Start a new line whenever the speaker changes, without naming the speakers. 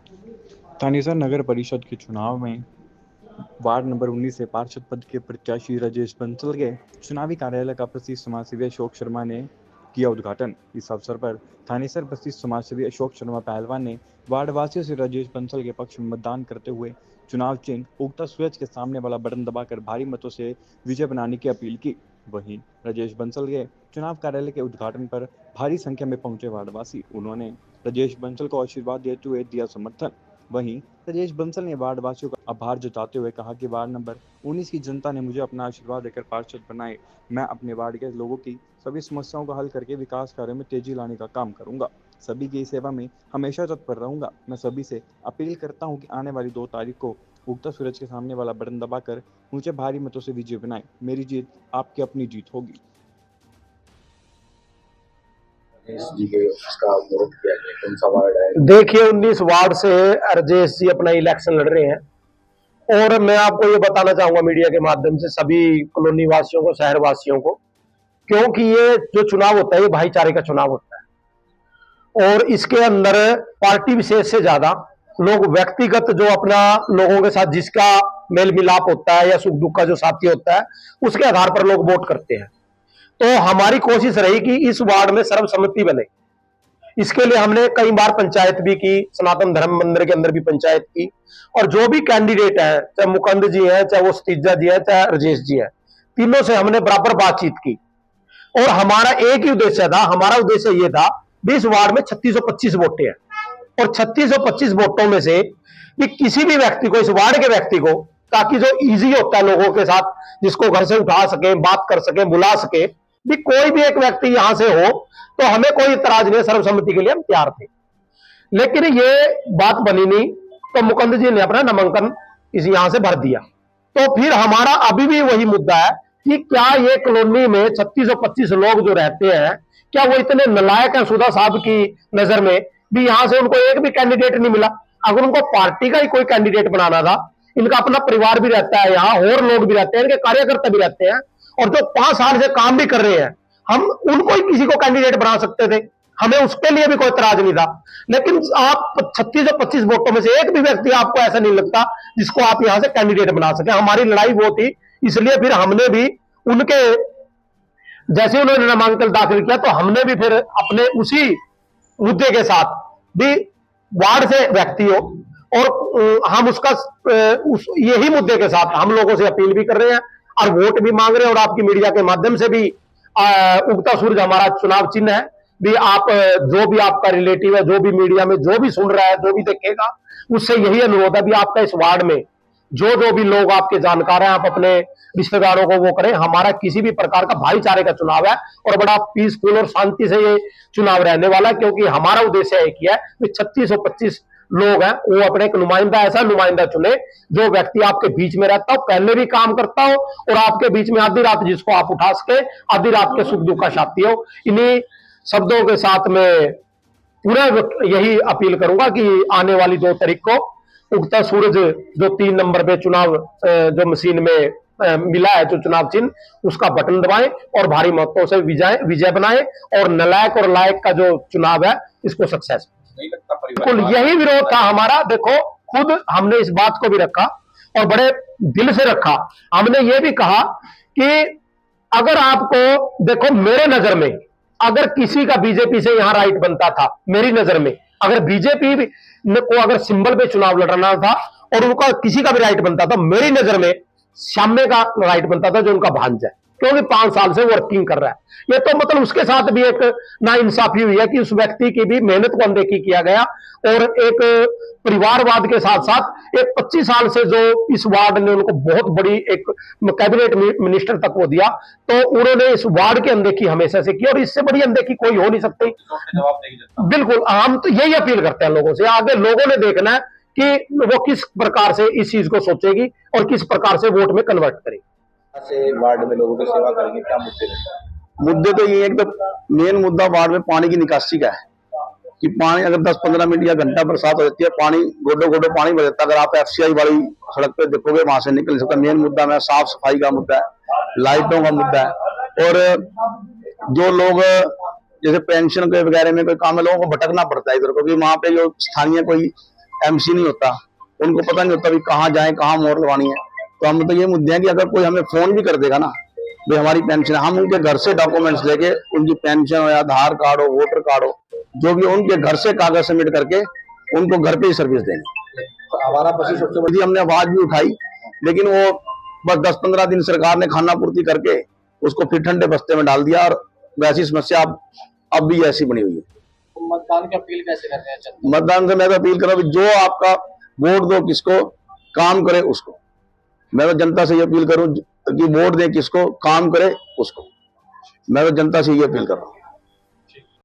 थानेसर नगर परिषद के चुनाव में वार्ड नंबर 19 से पार्षद पद के प्रत्याशी राजेश बंसल के चुनावी कार्यालय का प्रसिद्ध समाजसेवी अशोक शर्मा ने किया उद्घाटन। इस अवसर पर थानेसर प्रसिद्ध समाजसेवी अशोक शर्मा पहलवान ने वार्ड वासियों से राजेश बंसल के पक्ष में मतदान करते हुए चुनाव चिन्ह उगता सूरज के सामने वाला बटन दबाकर भारी मतों से विजय बनाने की अपील की। वहीं राजेश बंसल के चुनाव कार्यालय के उद्घाटन पर भारी संख्या में पहुंचे वार्डवासी उन्होंने राजेश बंसल को आशीर्वाद देते हुए दिया समर्थन। वहीं राजेश बंसल ने वार्ड वासियों का आभार जताते हुए कहा कि वार्ड नंबर 19 की जनता ने मुझे अपना आशीर्वाद देकर पार्षद बनाए। मैं अपने वार्ड के लोगों की सभी समस्याओं को हल करके विकास कार्यों में तेजी लाने का काम करूंगा। सभी की सेवा में हमेशा तत्पर रहूंगा। मैं सभी से अपील करता हूं कि आने वाली 2 तारीख को उगता सूरज के सामने वाला बटन दबाकर मुझे भारी मतों से विजय बनाए। मेरी जीत आपकी अपनी जीत होगी।
जी के उसका वोट किया गया, कौन सा वार्ड है?
देखिए 19 वार्ड से राजेश जी अपना इलेक्शन लड़ रहे हैं और मैं आपको ये बताना चाहूंगा मीडिया के माध्यम से सभी कॉलोनी वासियों को, शहर वासियों को, क्योंकि ये जो चुनाव होता है ये भाईचारे का चुनाव होता है और इसके अंदर पार्टी विशेष से ज्यादा लोग व्यक्तिगत जो अपना लोगों के साथ जिसका मेल मिलाप होता है या सुख दुख का जो साथी होता है उसके आधार पर लोग वोट करते हैं। तो हमारी कोशिश रही कि इस वार्ड में सर्वसम्मति बने। इसके लिए हमने कई बार पंचायत भी की, सनातन धर्म मंदिर के अंदर भी पंचायत की और जो भी कैंडिडेट है, चाहे मुकंद जी है, चाहे वो सतीजा जी है, चाहे राजेश जी है, तीनों से हमने बराबर बातचीत की और हमारा एक ही उद्देश्य था। हमारा उद्देश्य ये था कि इस वार्ड में 3625 वोटें हैं और 3625 वोटों में से कि किसी भी व्यक्ति को, इस वार्ड के व्यक्ति को, ताकि जो इजी होता है लोगों के साथ, जिसको घर से उठा सके, बात कर सके, बुला सके, भी कोई भी एक व्यक्ति यहां से हो तो हमें कोई इतराज नहीं, सर्वसम्मति के लिए हम तैयार थे। लेकिन ये बात बनी नहीं तो मुकंद जी ने अपना नामांकन इस यहां से भर दिया। तो फिर हमारा अभी भी वही मुद्दा है कि क्या ये कॉलोनी में 3625 लोग जो रहते हैं, क्या वो इतने नालायक हैं सुधा साहब की नजर में भी यहां से उनको एक भी कैंडिडेट नहीं मिला? अगर उनको पार्टी का ही कोई कैंडिडेट बनाना था, इनका अपना परिवार भी रहता है यहाँ और लोग भी रहते हैं, इनके कार्यकर्ता भी रहते हैं और जो 5 साल से काम भी कर रहे हैं, हम उनको ही किसी को कैंडिडेट बना सकते थे, हमें उसके लिए भी कोई इतराज नहीं था। लेकिन आप 3625 वोटों में से एक भी व्यक्ति आपको ऐसा नहीं लगता जिसको आप यहां से कैंडिडेट बना सके। हमारी लड़ाई वो थी, इसलिए फिर हमने भी उनके, जैसे उन्होंने नामांकन दाखिल किया तो हमने भी फिर अपने उसी मुद्दे के साथ भी वार्ड से व्यक्ति हो और हम उसका यही मुद्दे के साथ हम लोगों से अपील भी कर रहे हैं और वोट भी मांग रहे हैं और आपकी मीडिया के माध्यम से भी उगता सूरज हमारा चुनाव चिन्ह है। भी आप जो भी आपका रिलेटिव है, जो भी मीडिया में जो भी सुन रहा है, जो भी देखेगा, उससे यही अनुरोध है भी आपका इस वार्ड में जो जो भी लोग आपके जानकार हैं, आप अपने रिश्तेदारों को वो करें। हमारा किसी भी प्रकार का भाईचारे का चुनाव है और बड़ा पीसफुल और शांति से ये चुनाव रहने वाला, क्योंकि हमारा उद्देश्य एक ही है कि 3625 लोग हैं वो अपने एक नुमाइंदा, ऐसा नुमाइंदा चुने जो व्यक्ति आपके बीच में रहता हो, पहले भी काम करता हो और आपके बीच में आधी रात जिसको आप उठा सके, आधी रात के सुख दुख का साथी हो। इन्हीं शब्दों के साथ में पूरा यही अपील करूंगा कि आने वाली 2 तारीख को उगता सूरज जो 3 नंबर पे चुनाव जो मशीन में मिला है, जो चुनाव चिन्ह, उसका बटन दबाएं और भारी मतों से विजय बनाएं और नालायक और लायक का जो चुनाव है इसको सक्सेस। बिल्कुल यही विरोध था हमारा। देखो खुद हमने इस बात को भी रखा और बड़े दिल से रखा। हमने ये भी कहा कि अगर आपको, देखो मेरे नजर में अगर किसी का बीजेपी से यहां राइट बनता था, मेरी नजर में अगर बीजेपी को अगर सिंबल पे चुनाव लड़ना था और उनका किसी का भी राइट बनता था, मेरी नजर में श्यामे का राइट बनता था जो उनका भांजा है, क्योंकि 5 साल से वर्किंग कर रहा है। ये तो मतलब उसके साथ भी एक नाइंसाफी हुई है कि उस व्यक्ति की भी मेहनत को अनदेखी किया गया और एक परिवारवाद के साथ साथ एक 25 साल से जो इस वार्ड ने उनको बहुत बड़ी एक कैबिनेट मिनिस्टर तक वो दिया, तो उन्होंने इस वार्ड की अनदेखी हमेशा से की और इससे बड़ी अनदेखी कोई हो नहीं सकती। बिल्कुल हम तो यही अपील करते हैं लोगों से, आगे लोगों ने देखना है कि वो किस प्रकार से इस चीज को सोचेगी और किस प्रकार से वोट में कन्वर्ट करेगी।
से वार्ड में लोगों की सेवा करेंगे, क्या मुद्दे हैं?
मुद्दे तो ये एक तो मेन मुद्दा वार्ड में पानी की निकासी का है कि पानी अगर 10-15 मिनट या घंटा बरसात हो जाती है, पानी गोडो गोडो पानी भर जाता है। अगर आप एफसीआई वाली सड़क पे देखोगे वहां से निकल सकता। मेन मुद्दा में साफ सफाई का मुद्दा है, लाइटों का मुद्दा है और जो लोग जैसे पेंशन के वगैरह में कोई काम है, लोगों को भटकना पड़ता है इधर को, कि वहां पे जो स्थानीय कोई एमसी नहीं होता, उनको पता नहीं होता भी कहाँ जाए, कहाँ मोहर लगवानी है। तो हम तो ये मुद्दे हैं कि अगर कोई हमें फोन भी कर देगा ना भाई हमारी पेंशन, हम उनके घर से डॉक्यूमेंट्स लेके उनकी पेंशन हो या आधार कार्ड हो, वोटर कार्ड हो, जो भी उनके घर से कागज सबमिट करके उनको घर पे ही सर्विस देंगे।
हमारा पशु सबसे बड़ी
हमने आवाज भी उठाई, लेकिन वो बस 10-15 दिन सरकार ने खाना पूर्ति करके उसको फिर ठंडे बस्ते में डाल दिया, और वैसी समस्या अब भी ऐसी बनी हुई है।
तो मतदान की अपील कैसे कर रहे हैं?
मतदान से मैं तो अपील कर रहा हूँ, जो आपका वोट दो किसको, काम करे उसको। मैं तो जनता से ये अपील करूं कि वोट दें किसको, काम करे उसको। मैं तो जनता से ये अपील कर रहा हूँ।